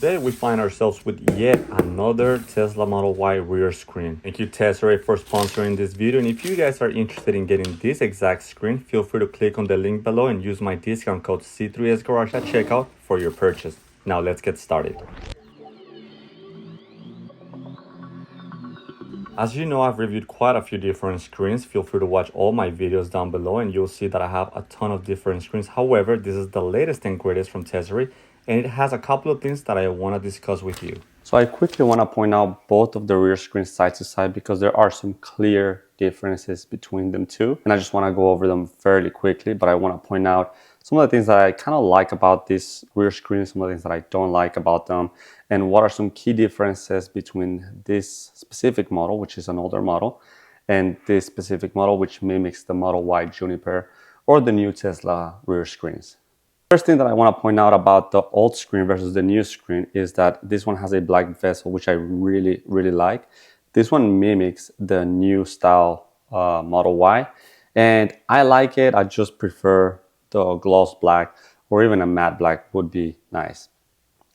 Today we find ourselves with yet another Tesla Model Y rear screen. Thank you Tesla for sponsoring this video, and if you guys are interested in getting this exact screen, feel free to click on the link below and use my discount code C3SGarage at checkout for your purchase. Now let's get started. As you know, I've reviewed quite a few different screens. Feel free to watch all my videos down below and you'll see that I have a ton of different screens. However, this is the latest and greatest from Tesla, and it has a couple of things that I want to discuss with you. So I quickly want to point out both of the rear screens side to side because there are some clear differences between them too. And I just want to go over them fairly quickly, but I want to point out some of the things that I kind of like about this rear screen, some of the things that I don't like about them, and what are some key differences between this specific model, which is an older model, and this specific model, which mimics the Model Y Juniper or the new Tesla rear screens. First thing that I want to point out about the old screen versus the new screen is that this one has a black bezel, which I really like. This one mimics the new style Model Y, and I like it. I just prefer the gloss black, or even a matte black would be nice.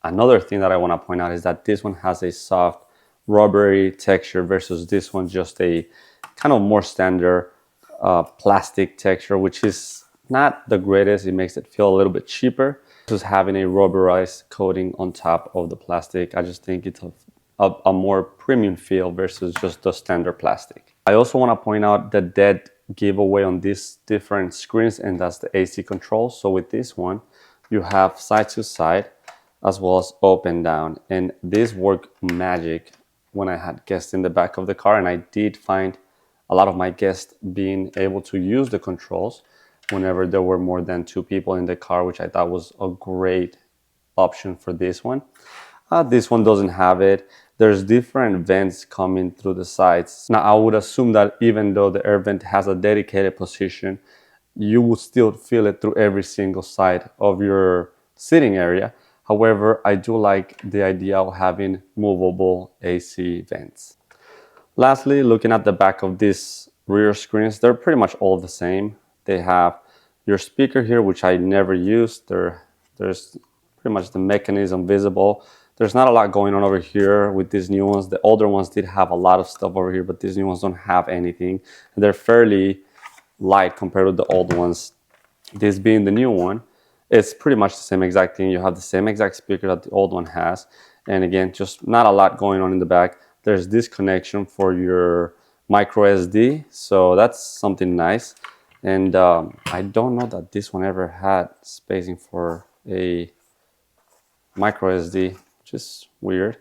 Another thing that I want to point out is that this one has a soft rubbery texture versus this one just a kind of more standard plastic texture, which is not the greatest. It makes it feel a little bit cheaper. Just having a rubberized coating on top of the plastic, I just think it's a more premium feel versus just the standard plastic. I also want to point out the dead giveaway on these different screens, and that's the AC control. So with this one, you have side to side as well as up and down, and this worked magic when I had guests in the back of the car, and I did find a lot of my guests being able to use the controls whenever there were more than 2 people in the car, which I thought was a great option for this one. This one doesn't have it. There's different vents coming through the sides. Now, I would assume that even though the air vent has a dedicated position, you will still feel it through every single side of your sitting area. However, I do like the idea of having movable AC vents. Lastly, looking at the back of these rear screens, they're pretty much all the same. They have your speaker here, which I never used. There's pretty much the mechanism visible. There's not a lot going on over here with these new ones. The older ones did have a lot of stuff over here, but these new ones don't have anything. And they're fairly light compared to the old ones. This being the new one, it's pretty much the same exact thing. You have the same exact speaker that the old one has. And again, just not a lot going on in the back. There's this connection for your micro SD. So that's something nice. And I don't know that this one ever had spacing for a micro SD, which is weird.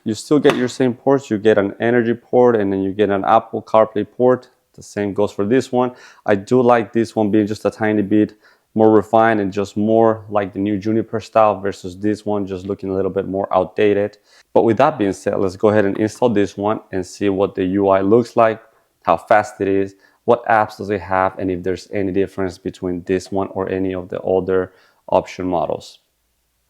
You still get your same ports. You get an energy port, and then you get an Apple CarPlay port. The same goes for this one. I do like this one being just a tiny bit more refined and just more like the new Juniper style versus this one just looking a little bit more outdated. But with that being said, let's go ahead and install this one and see what the UI looks like, how fast it is, what apps does it have, and if there's any difference between this one or any of the older option models.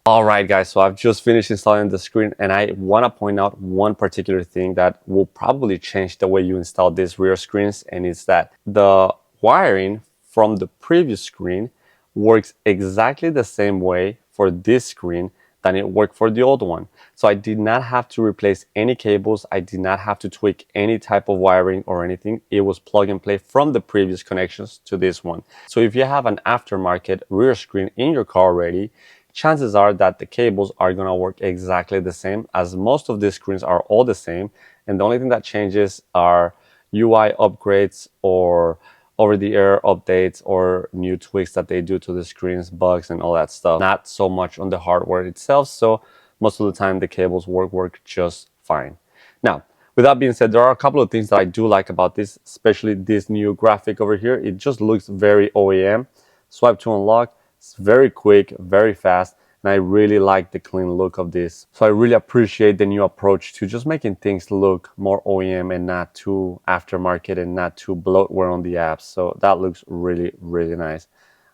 All right, guys, so I've just finished installing the screen, and I want to point out one particular thing that will probably change the way you install these rear screens, and it's that the wiring from the previous screen works exactly the same way for this screen than it worked for the old one. So I did not have to replace any cables. I did not have to tweak any type of wiring or anything. It was plug and play from the previous connections to this one. So if you have an aftermarket rear screen in your car already, chances are that the cables are going to work exactly the same, as most of these screens are all the same. And the only thing that changes are UI upgrades or over-the-air updates or new tweaks that they do to the screens, bugs and all that stuff. Not so much on the hardware itself, so most of the time the cables work just fine. Now, with that being said, there are a couple of things that I do like about this, especially this new graphic over here. It just looks very OEM. Swipe to unlock, it's very quick, very fast, and I really like the clean look of this. So I really appreciate the new approach to just making things look more OEM and not too aftermarket and not too bloatware on the apps. So that looks really nice.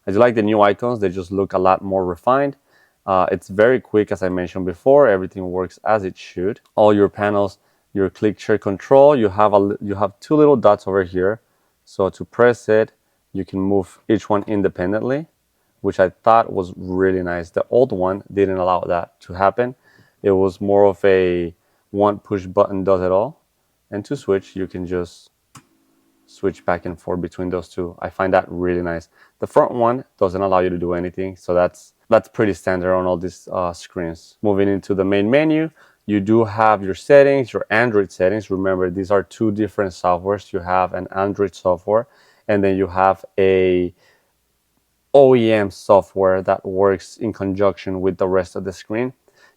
I do like the new icons. They just look a lot more refined. It's very quick, as I mentioned before. Everything works as it should. All your panels, your click share control, you have 2 little dots over here. So to press it, you can move each one independently. which I thought was really nice. The old one didn't allow that to happen. It was more of a one push button does it all. And to switch, you can just switch back and forth between those two. I find that really nice. The front one doesn't allow you to do anything, so that's pretty standard on all these screens. Moving into the main menu, you do have your settings, your Android settings. Remember, these are two different softwares. You have an Android software, and then you have a OEM software that works in conjunction with the rest of the screen.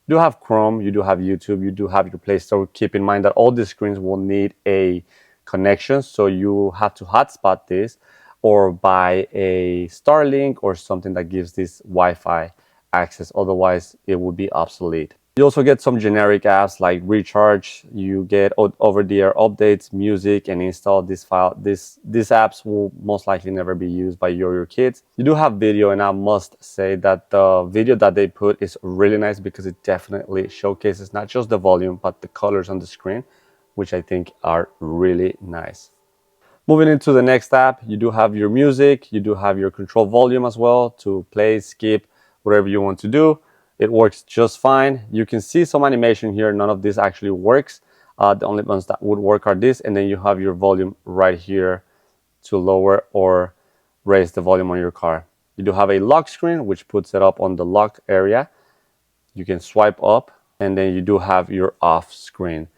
You do have Chrome, you do have YouTube, you do have your Play Store. Keep in mind that all these screens will need a connection, so you have to hotspot this or buy a Starlink or something that gives this Wi-Fi access. Otherwise, it will be obsolete. You also get some generic apps like Recharge. You get over-the-air updates, music, and install this file. These apps will most likely never be used by your kids. You do have video, and I must say that the video that they put is really nice because it definitely showcases not just the volume, but the colors on the screen, which I think are really nice. Moving into the next app, you do have your music, you do have your control volume as well to play, skip, whatever you want to do. It works just fine. You can see some animation here. None of this actually works. The only ones that would work are this, and then you have your volume right here to lower or raise the volume on your car. You do have a lock screen, which puts it up on the lock area. You can swipe up, and then you do have your off screen.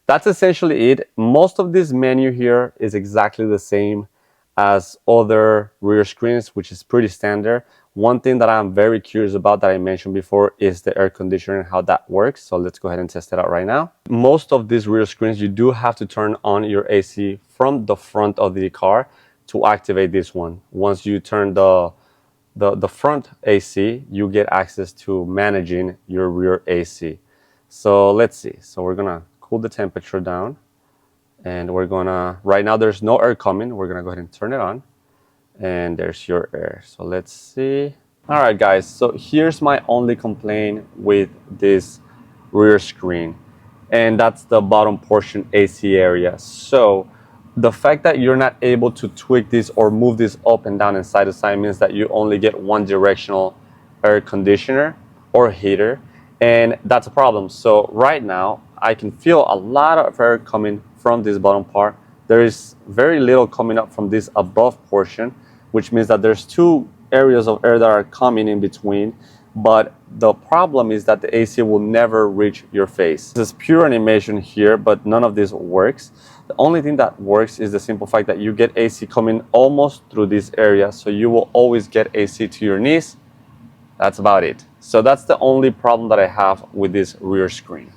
That's essentially it. Most of this menu here is exactly the same as other rear screens, which is pretty standard. One thing that I'm very curious about that I mentioned before is the air conditioner and how that works. So let's go ahead and test it out right now. Most of these rear screens, you do have to turn on your AC from the front of the car to activate this one. Once you turn the front AC, you get access to managing your rear AC. So let's see. So we're gonna cool the temperature down, and we're gonna, right now there's no air coming. We're gonna go ahead and turn it on, and there's your air. So let's see. All right, guys, so here's my only complaint with this rear screen, and that's the bottom portion AC area. So the fact that you're not able to tweak this or move this up and down and side to side means that you only get one directional air conditioner or heater, and that's a problem. So right now I can feel a lot of air coming from this bottom part. There is very little coming up from this above portion, which means that there's two areas of air that are coming in between, but the problem is that the AC will never reach your face. This is pure animation here, but none of this works. The only thing that works is the simple fact that you get AC coming almost through this area, so you will always get AC to your knees. That's about it. So that's the only problem that I have with this rear screen.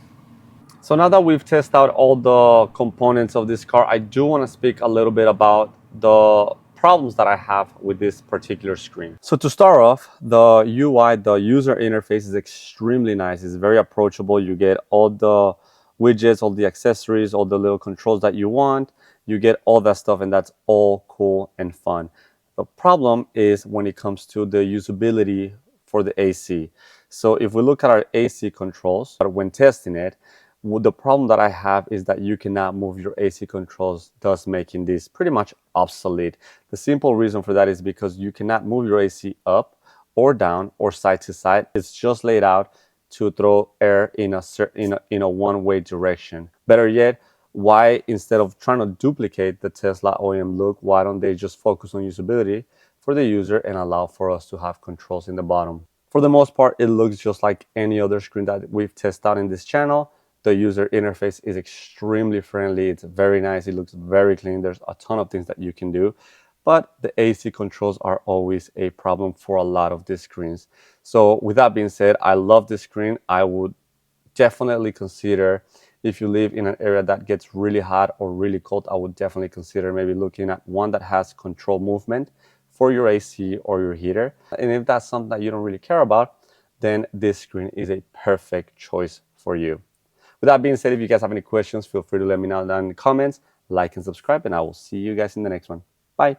So now that we've tested out all the components of this car, I do want to speak a little bit about the problems that I have with this particular screen. So to start off, the UI, the user interface is extremely nice. It's very approachable. You get all the widgets, all the accessories, all the little controls that you want. You get all that stuff, and that's all cool and fun. The problem is when it comes to the usability for the AC. So if we look at our AC controls, when testing it, the problem that I have is that you cannot move your AC controls, thus making this pretty much obsolete. The simple reason for that is because you cannot move your AC up or down or side to side. It's just laid out to throw air in a one-way direction. Better yet, why, instead of trying to duplicate the Tesla OEM look, why don't they just focus on usability for the user and allow for us to have controls in the bottom? For the most part, it looks just like any other screen that we've tested out in this channel. The user interface is extremely friendly. It's very nice. It looks very clean. There's a ton of things that you can do, but the AC controls are always a problem for a lot of these screens. So with that being said, I love this screen. I would definitely consider, if you live in an area that gets really hot or really cold, I would definitely consider maybe looking at one that has control movement for your AC or your heater. And if that's something that you don't really care about, then this screen is a perfect choice for you. With that being said, if you guys have any questions, feel free to let me know down in the comments, like and subscribe, and I will see you guys in the next one. Bye.